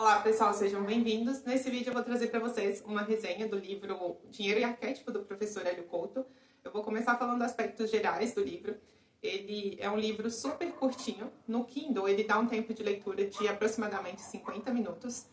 Olá pessoal, sejam bem-vindos. Nesse vídeo eu vou trazer para vocês uma resenha do livro Dinheiro e Arquétipo, do professor Hélio Couto. Eu vou começar falando aspectos gerais do livro. Ele é um livro super curtinho. No Kindle ele dá um tempo de leitura de aproximadamente 50 minutos.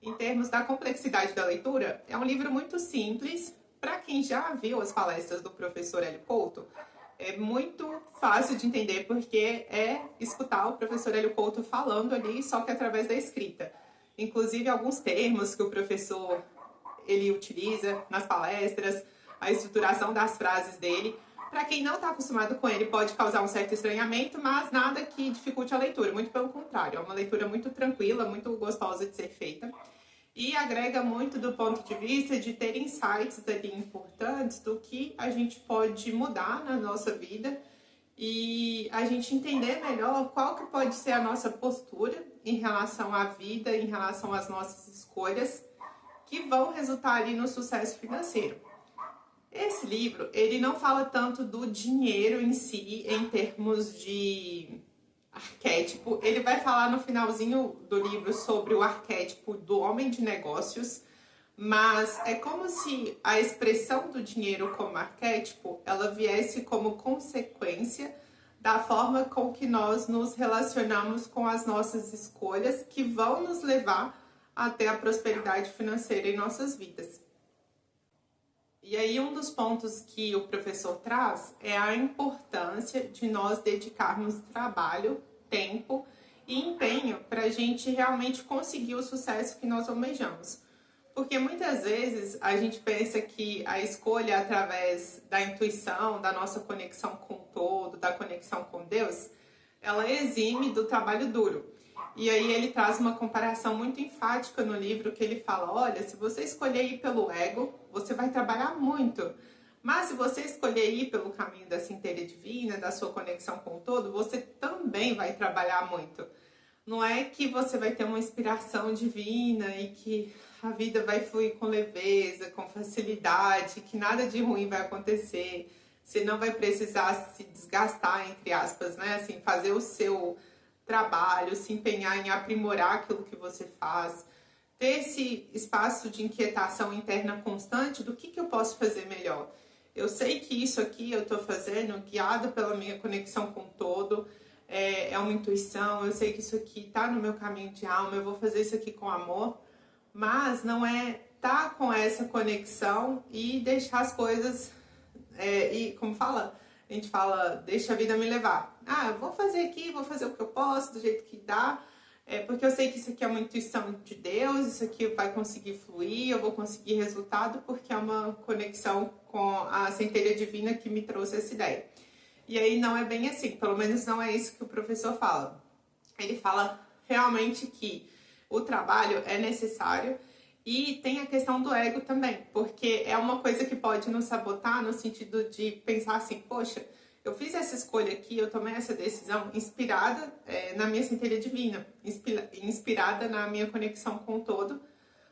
Em termos da complexidade da leitura, é um livro muito simples. Para quem já viu as palestras do professor Hélio Couto, é muito fácil de entender porque é escutar o professor Hélio Couto falando ali, só que através da escrita. Inclusive alguns termos que o professor ele utiliza nas palestras, a estruturação das frases dele. Para quem não está acostumado com ele, pode causar um certo estranhamento, mas nada que dificulte a leitura, muito pelo contrário. É uma leitura muito tranquila, muito gostosa de ser feita. E agrega muito do ponto de vista de ter insights ali importantes do que a gente pode mudar na nossa vida e a gente entender melhor qual que pode ser a nossa postura em relação à vida, em relação às nossas escolhas, que vão resultar ali no sucesso financeiro. Esse livro, ele não fala tanto do dinheiro em si, em termos de arquétipo. Ele vai falar no finalzinho do livro sobre o arquétipo do homem de negócios, mas é como se a expressão do dinheiro como arquétipo, ela viesse como consequência da forma com que nós nos relacionamos com as nossas escolhas, que vão nos levar até a prosperidade financeira em nossas vidas. E aí um dos pontos que o professor traz é a importância de nós dedicarmos trabalho, tempo e empenho para a gente realmente conseguir o sucesso que nós almejamos. Porque muitas vezes a gente pensa que a escolha é através da intuição, da nossa conexão com o todo, da conexão com Deus, ela exime do trabalho duro. E aí ele traz uma comparação muito enfática no livro que ele fala, olha, se você escolher ir pelo ego, você vai trabalhar muito. Mas se você escolher ir pelo caminho da centelha divina, da sua conexão com o todo, você também vai trabalhar muito. Não é que você vai ter uma inspiração divina e que a vida vai fluir com leveza, com facilidade, que nada de ruim vai acontecer. Você não vai precisar se desgastar, entre aspas, né? Assim, fazer o seu trabalho, se empenhar em aprimorar aquilo que você faz, ter esse espaço de inquietação interna constante do que eu posso fazer melhor. Eu sei que isso aqui eu estou fazendo guiado pela minha conexão com o todo, é uma intuição, eu sei que isso aqui está no meu caminho de alma, eu vou fazer isso aqui com amor, mas não é estar com essa conexão e deixar as coisas, e como a gente fala, deixa a vida me levar. Ah, eu vou fazer aqui, vou fazer o que eu posso, do jeito que dá, porque eu sei que isso aqui é uma intuição de Deus, isso aqui vai conseguir fluir, eu vou conseguir resultado, porque é uma conexão com a centelha divina que me trouxe essa ideia. E aí não é bem assim, pelo menos não é isso que o professor fala. Ele fala realmente que o trabalho é necessário e tem a questão do ego também, porque é uma coisa que pode nos sabotar no sentido de pensar assim, poxa, eu fiz essa escolha aqui, eu tomei essa decisão inspirada na minha centelha divina, inspirada na minha conexão com o todo,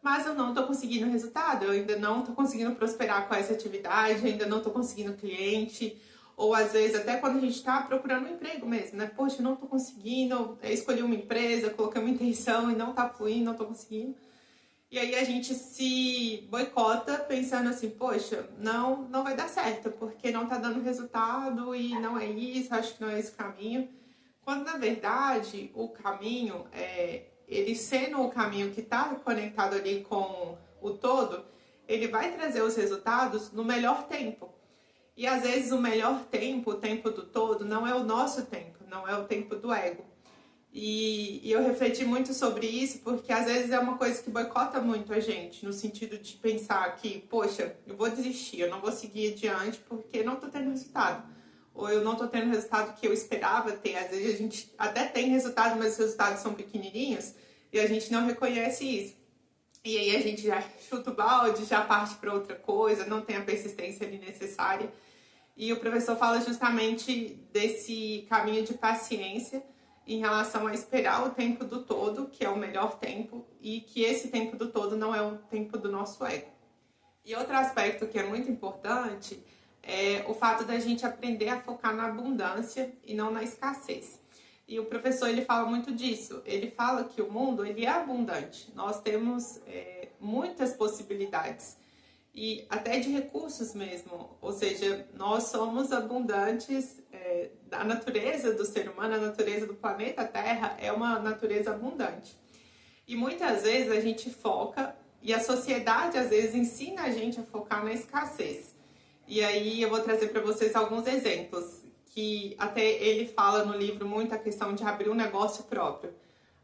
mas eu não estou conseguindo resultado, eu ainda não estou conseguindo prosperar com essa atividade, ainda não estou conseguindo cliente, ou às vezes até quando a gente está procurando um emprego mesmo, né? Poxa, eu não estou conseguindo, escolhi uma empresa, coloquei uma intenção e não está fluindo, não estou conseguindo. E aí a gente se boicota pensando assim, poxa, não vai dar certo, porque não tá dando resultado e não é isso, acho que não é esse caminho. Quando na verdade o caminho, ele sendo o caminho que está conectado ali com o todo, ele vai trazer os resultados no melhor tempo. E às vezes o melhor tempo, o tempo do todo, não é o nosso tempo, não é o tempo do ego. E eu refleti muito sobre isso, porque às vezes é uma coisa que boicota muito a gente, no sentido de pensar que, poxa, eu vou desistir, eu não vou seguir adiante porque não tô tendo resultado. Ou eu não tô tendo o resultado que eu esperava ter. Às vezes a gente até tem resultado, mas os resultados são pequenininhos e a gente não reconhece isso. E aí a gente já chuta o balde, já parte para outra coisa, não tem a persistência ali necessária. E o professor fala justamente desse caminho de paciência em relação a esperar o tempo do todo, que é o melhor tempo, e que esse tempo do todo não é o tempo do nosso ego. E outro aspecto que é muito importante é o fato da gente aprender a focar na abundância e não na escassez. E o professor, ele fala muito disso. Ele fala que o mundo, ele é abundante. Nós temos muitas possibilidades. E até de recursos mesmo. Ou seja, nós somos abundantes. A natureza do ser humano, a natureza do planeta Terra é uma natureza abundante. E muitas vezes a gente foca, e a sociedade às vezes ensina a gente a focar na escassez. E aí eu vou trazer para vocês alguns exemplos, que até ele fala no livro muito a questão de abrir um negócio próprio.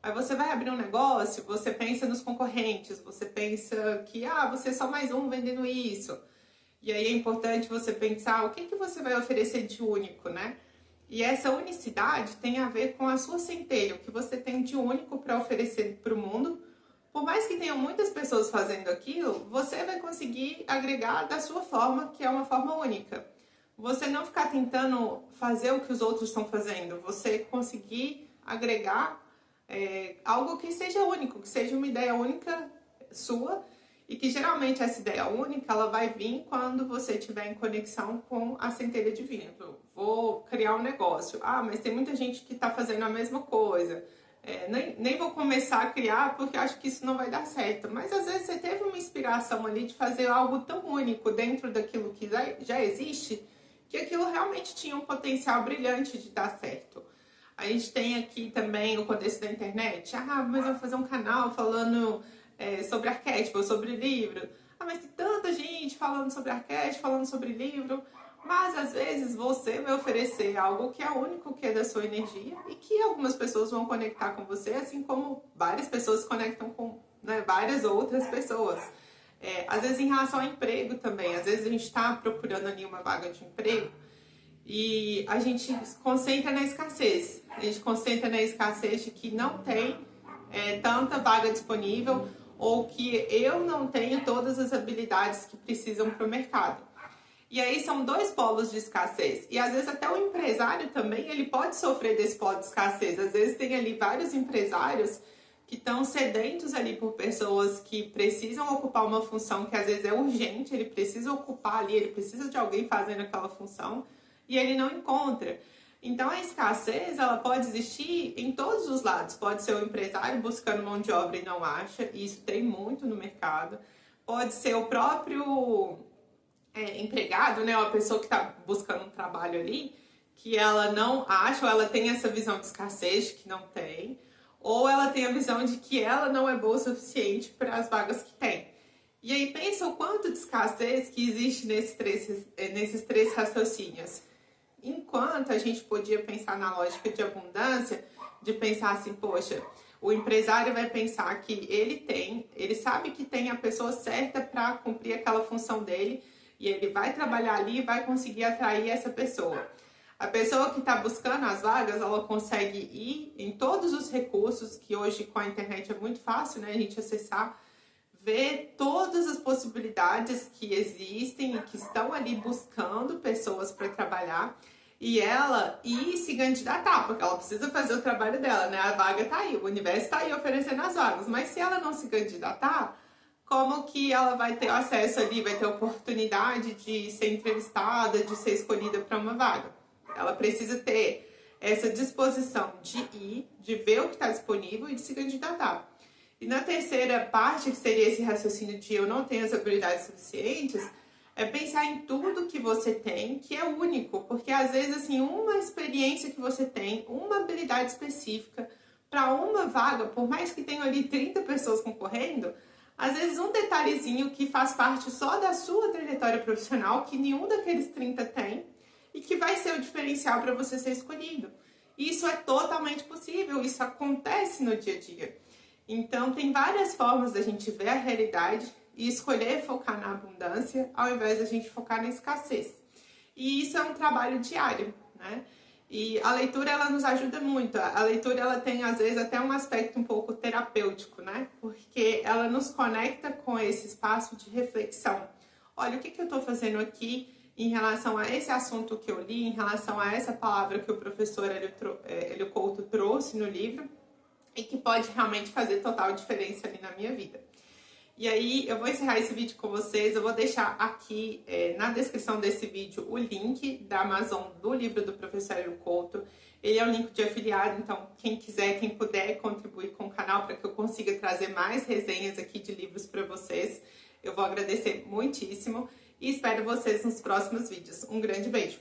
Aí você vai abrir um negócio, você pensa nos concorrentes, você pensa que você é só mais um vendendo isso. E aí é importante você pensar o que você vai oferecer de único, né? E essa unicidade tem a ver com a sua centelha, o que você tem de único para oferecer para o mundo. Por mais que tenham muitas pessoas fazendo aquilo, você vai conseguir agregar da sua forma, que é uma forma única. Você não ficar tentando fazer o que os outros estão fazendo, você conseguir agregar algo que seja único, que seja uma ideia única sua, e que geralmente essa ideia única ela vai vir quando você estiver em conexão com a centelha divina. Eu vou criar um negócio, mas tem muita gente que está fazendo a mesma coisa, nem vou começar a criar porque acho que isso não vai dar certo. Mas às vezes você teve uma inspiração ali de fazer algo tão único dentro daquilo que já existe, que aquilo realmente tinha um potencial brilhante de dar certo. A gente tem aqui também o contexto da internet. Mas eu vou fazer um canal falando sobre arquétipo, sobre livro. Mas tem tanta gente falando sobre arquétipo, falando sobre livro. Mas às vezes você vai oferecer algo que é único, que é da sua energia, e que algumas pessoas vão conectar com você, assim como várias pessoas se conectam com várias outras pessoas. Às vezes em relação ao emprego também. Às vezes a gente está procurando ali uma vaga de emprego e a gente se concentra na escassez. A gente concentra na escassez de que não tem tanta vaga disponível, ou que eu não tenho todas as habilidades que precisam para o mercado. E aí são dois polos de escassez. E às vezes até o empresário também, ele pode sofrer desse polo de escassez. Às vezes tem ali vários empresários que estão sedentos ali por pessoas que precisam ocupar uma função que às vezes é urgente, ele precisa ocupar ali, ele precisa de alguém fazendo aquela função, e ele não encontra. Então a escassez, ela pode existir em todos os lados. Pode ser o empresário buscando mão de obra e não acha, e isso tem muito no mercado. Pode ser o próprio empregado, né, uma pessoa que está buscando um trabalho ali, que ela não acha, ou ela tem essa visão de escassez que não tem, ou ela tem a visão de que ela não é boa o suficiente para as vagas que tem. E aí pensa o quanto de escassez que existe nesses três raciocínios. Enquanto a gente podia pensar na lógica de abundância, de pensar assim, poxa, o empresário vai pensar que ele sabe que tem a pessoa certa para cumprir aquela função dele, e ele vai trabalhar ali e vai conseguir atrair essa pessoa. A pessoa que está buscando as vagas, ela consegue ir em todos os recursos, que hoje com a internet é muito fácil, né, a gente acessar, ver todas as possibilidades que existem e que estão ali buscando pessoas para trabalhar, e ela ir se candidatar, porque ela precisa fazer o trabalho dela, né? A vaga tá aí, o universo tá aí oferecendo as vagas, mas se ela não se candidatar, como que ela vai ter acesso ali, vai ter oportunidade de ser entrevistada, de ser escolhida para uma vaga? Ela precisa ter essa disposição de ir, de ver o que está disponível e de se candidatar. E na terceira parte, que seria esse raciocínio de eu não tenho as habilidades suficientes, é pensar em tudo que você tem, que é único, porque às vezes assim, uma experiência que você tem, uma habilidade específica para uma vaga, por mais que tenha ali 30 pessoas concorrendo, às vezes um detalhezinho que faz parte só da sua trajetória profissional, que nenhum daqueles 30 tem, e que vai ser o diferencial para você ser escolhido. Isso é totalmente possível, isso acontece no dia a dia. Então tem várias formas da gente ver a realidade e escolher focar na abundância, ao invés da gente focar na escassez. E isso é um trabalho diário, né? E a leitura, ela nos ajuda muito. A leitura, ela tem, às vezes, até um aspecto um pouco terapêutico, né? Porque ela nos conecta com esse espaço de reflexão. Olha, o que eu estou fazendo aqui em relação a esse assunto que eu li, em relação a essa palavra que o professor Hélio Couto trouxe no livro, e que pode realmente fazer total diferença ali na minha vida. E aí, eu vou encerrar esse vídeo com vocês. Eu vou deixar aqui na descrição desse vídeo o link da Amazon do livro do professor Hélio Couto. Ele é um link de afiliado, então quem quiser, quem puder contribuir com o canal para que eu consiga trazer mais resenhas aqui de livros para vocês, eu vou agradecer muitíssimo e espero vocês nos próximos vídeos. Um grande beijo!